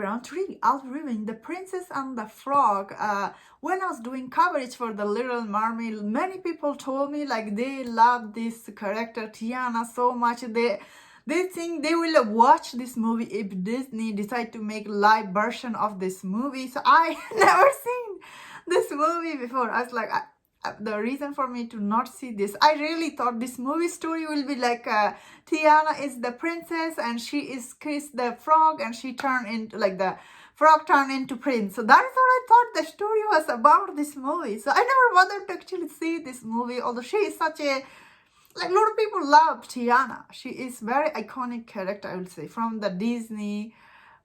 everyone, today I'll be reviewing The Princess and the Frog. When I was doing coverage for The Little Mermaid, many people told me like they love this character Tiana so much. They think they will watch this movie if Disney decide to make live version of this movie. So I never seen this movie before. I was like, the reason for me to not see this, I really thought this movie story will be like Tiana is the princess and she is Chris the frog, and she turned into like the frog turned into prince. So that is what I thought the story was about this movie. So I never bothered to actually see this movie, although she is such a, like, a lot of people love Tiana. She is very iconic character, I would say, from the Disney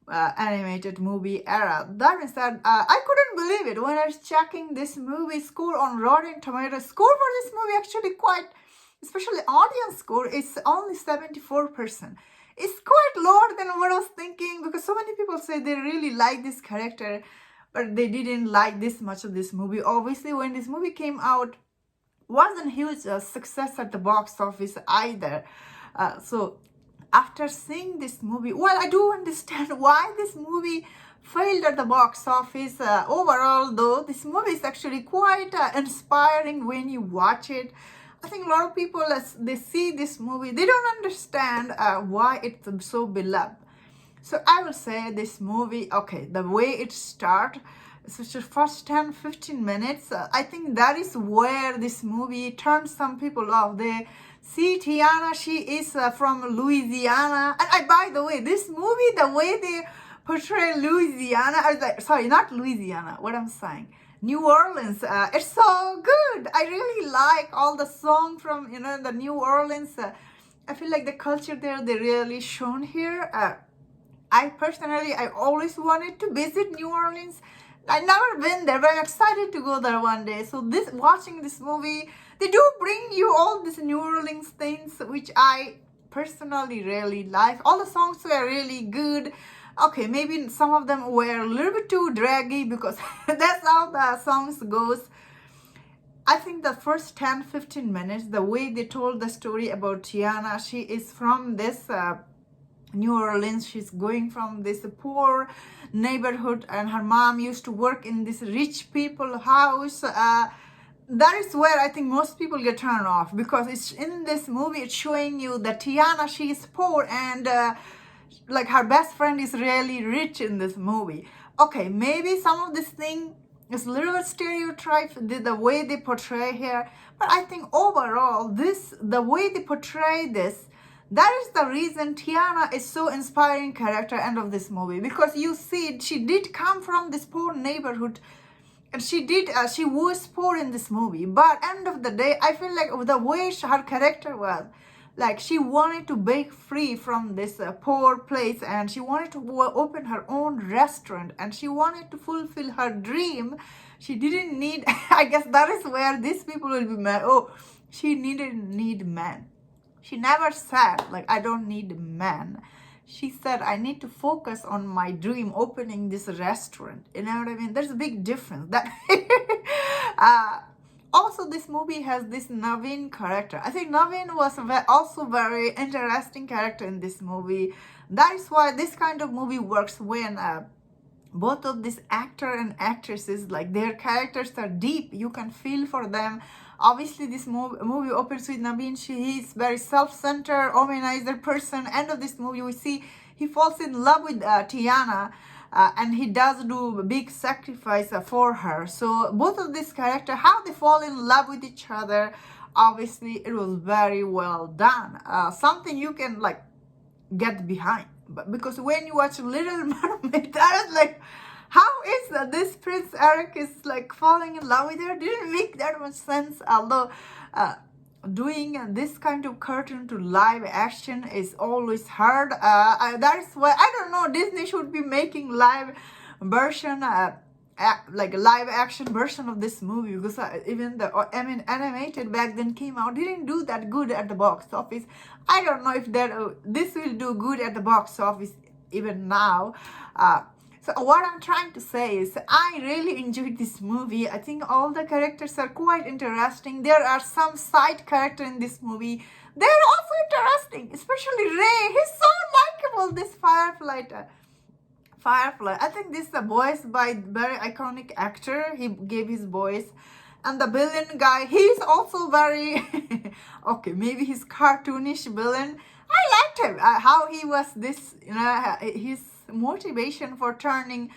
animated movie era. That means that I couldn't believe it when I was checking this movie score on Rotten Tomatoes. Score for this movie actually quite, especially audience score, is only 74%. It's quite lower than what I was thinking, because so many people say they really like this character, but they didn't like this much of this movie. Obviously, when this movie came out, wasn't huge success at the box office either. So after seeing this movie, well, I do understand why this movie failed at the box office. Overall, though, this movie is actually quite inspiring when you watch it. I think a lot of people, as they see this movie, they don't understand why it's so beloved. So I will say this movie, okay, the way it starts, especially first 10-15 minutes, I think that is where this movie turns some people off. They see Tiana, she is from Louisiana. And by the way, this movie, the way they portray Louisiana, sorry, not Louisiana, what I'm saying, New Orleans, it's so good. I really like all the song from, the New Orleans. I feel like the culture there, they really shown here. I always wanted to visit New Orleans. I never been there, but I'm excited to go there one day. So watching this movie, they do bring you all these New Orleans things, which I personally really like. All the songs were really good. Okay, maybe some of them were a little bit too draggy, because that's how the songs goes. I think the first 10-15 minutes, the way they told the story about Tiana, she is from this New Orleans. She's going from this poor neighborhood, and her mom used to work in this rich people house. That is where I think most people get turned off, because it's in this movie, it's showing you that Tiana, she is poor, and like her best friend is really rich in this movie. Okay, maybe some of this thing is a little stereotype, the way they portray here, but I think overall, the way they portray this, that is the reason Tiana is so inspiring character end of this movie, because you see she did come from this poor neighborhood, and she was poor in this movie, but end of the day, I feel like the way her character was, like she wanted to break free from this poor place, and she wanted to open her own restaurant, and she wanted to fulfill her dream. She didn't need, I guess that is where these people will be mad. Oh, she didn't need men. She never said, like, I don't need a man. She said, I need to focus on my dream, opening this restaurant. You know what I mean? There's a big difference. Also, this movie has this Naveen character. I think Naveen was also very interesting character in this movie. That is why this kind of movie works, when both of these actor and actresses, like, their characters are deep. You can feel for them. Obviously, this movie opens with Naveen. He is very self-centered, womanizer person. End of this movie, we see he falls in love with Tiana, and he does do a big sacrifice for her. So both of these characters, how they fall in love with each other, obviously it was very well done. Something you can like get behind. But because when you watch Little Mermaid, that is like, how is this Prince Eric is like falling in love with her? Didn't make that much sense. Although doing this kind of cartoon to live action is always hard. That is why I don't know, Disney should be making live version, like a live action version of this movie, because even the animated back then came out, didn't do that good at the box office. I don't know if this will do good at the box office even now. So what I'm trying to say is, I really enjoyed this movie. I think all the characters are quite interesting. There are some side characters in this movie. They're also interesting, especially Ray. He's so likable, this Firefly. I think this is a voice by very iconic actor. He gave his voice. And the villain guy, he's also very okay, maybe he's cartoonish villain. I liked him. How he was this, his motivation for turning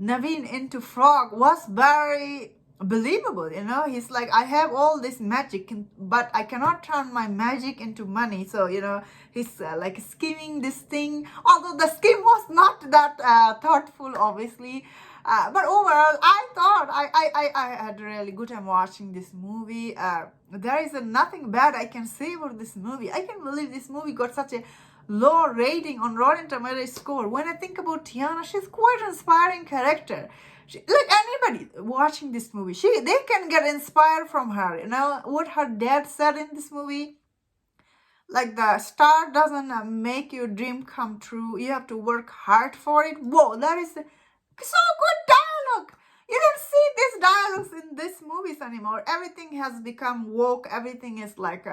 Naveen into frog was very believable. He's like, I have all this magic, but I cannot turn my magic into money. So he's like scheming this thing, although the scheme was not that thoughtful, obviously. But overall, I thought I had a really good time watching this movie. There is nothing bad I can say about this movie. I can't believe this movie got such a low rating on Rotten Tomatoes score. When I think about Tiana, she's quite an inspiring character. Like anybody watching this movie, they can get inspired from her. What her dad said in this movie, like the star doesn't make your dream come true. You have to work hard for it. Whoa, that is so good dialogue. You don't see these dialogues in these movies anymore. Everything has become woke. Everything is like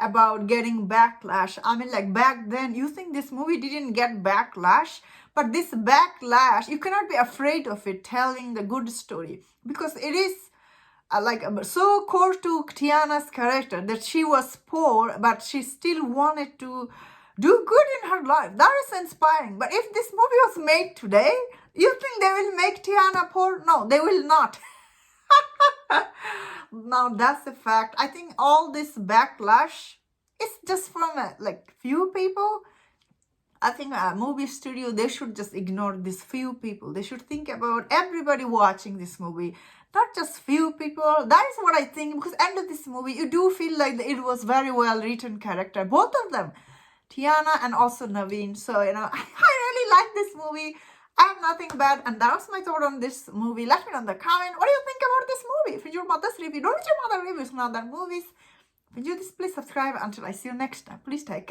about getting backlash. I mean, like back then, you think this movie didn't get backlash, but this backlash, you cannot be afraid of it telling the good story, because it is like so core to Tiana's character that she was poor, but she still wanted to do good in her life. That is inspiring. But if this movie was made today, you think they will make Tiana poor? No, they will not. Now that's a fact. I think all this backlash is just from like few people. I think a movie studio, they should just ignore these few people. They should think about everybody watching this movie, not just few people. That is what I think, because end of this movie, you do feel like it was very well written character, both of them, Tiana and also Naveen. So, I really like this movie. I have nothing bad, and that was my thought on this movie. Let me know in the comment, what do you think about this movie? If you mother's review, don't your mother reviews, not that movies. If you do this, please subscribe. Until I see you next time, please take care.